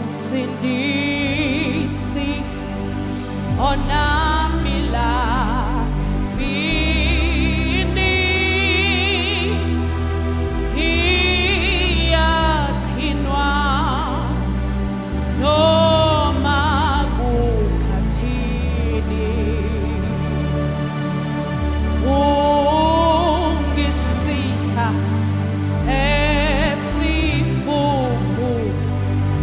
Sindisi onamila bini hiyatinwa noma kukhathini ungisitha esifuku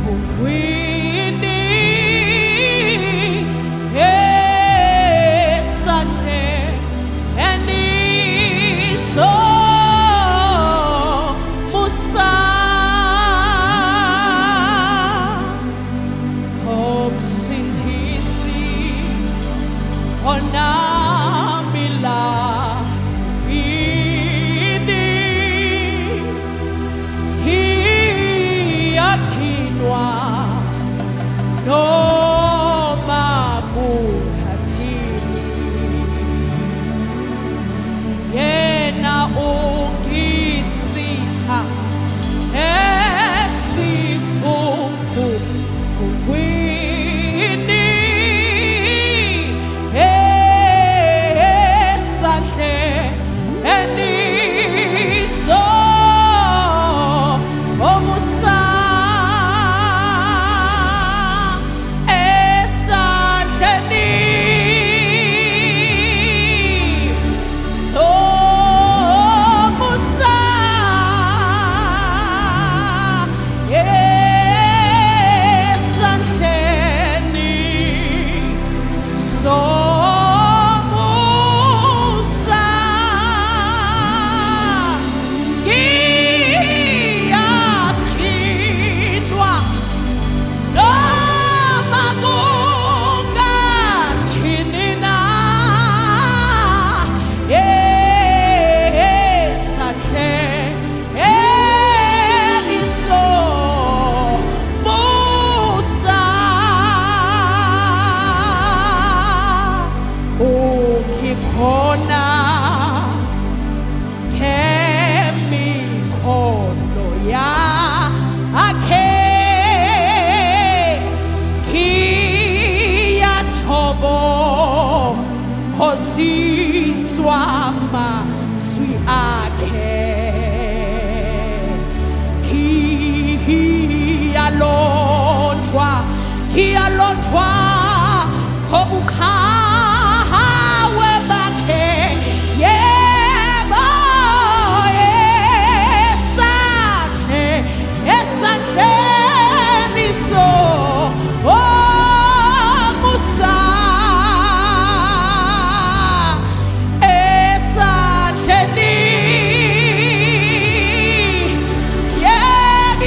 fungwini esandle eniso musa omsindisi onamila bini hiyatinwa noma kukhathini yena ungisitha esifuku fungwini esandle eniso omusa esandleni somusa esandleni somusa ngiyakhinwa noma kungathini na esandle enisomusa ungikhona ngemikholo yakhe ngiyathokoziswa amazwi akhe ngiyalondwa ngobukhawe bakhe yebo esandleni somusa esandleni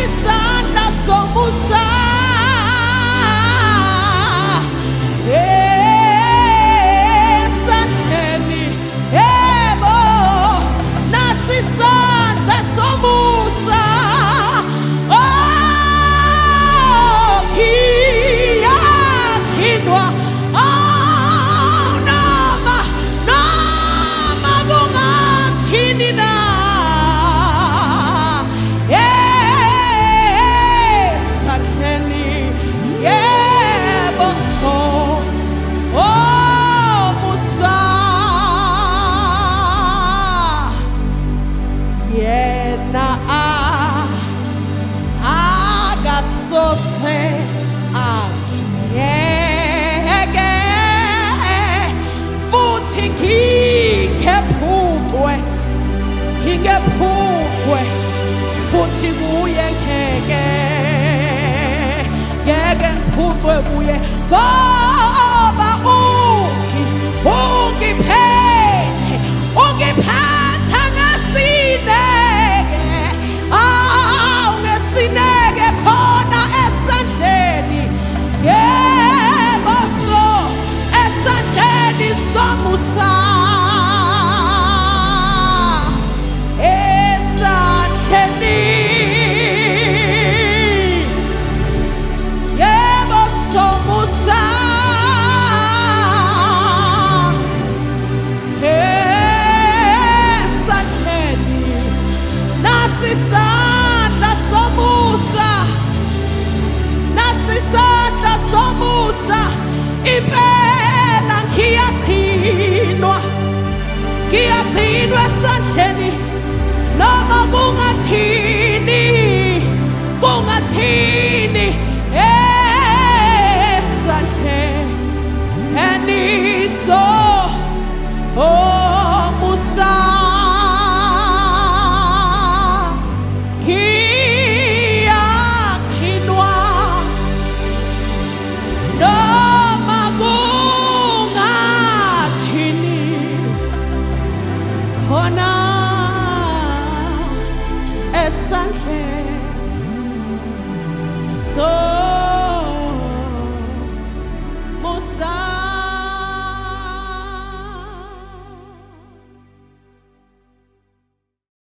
isandla somusa esandleni yebo nasi isandla somusa ngiyakhinwa noma kungathini na esandleni yebo somusa yena akasose angiyeke futhi ngingephucwe futhi kuye ngeke ngiphucwe kuye ngoba ungiphethe ngesineke ngesineke khona esandleni yebo esandleni somusa esandleni yebo somusa somusa impela ngiyaqhinwa esandleni noma kungathini esandleni somusa ngiyaqhinwa noma kungathini khona esandleni so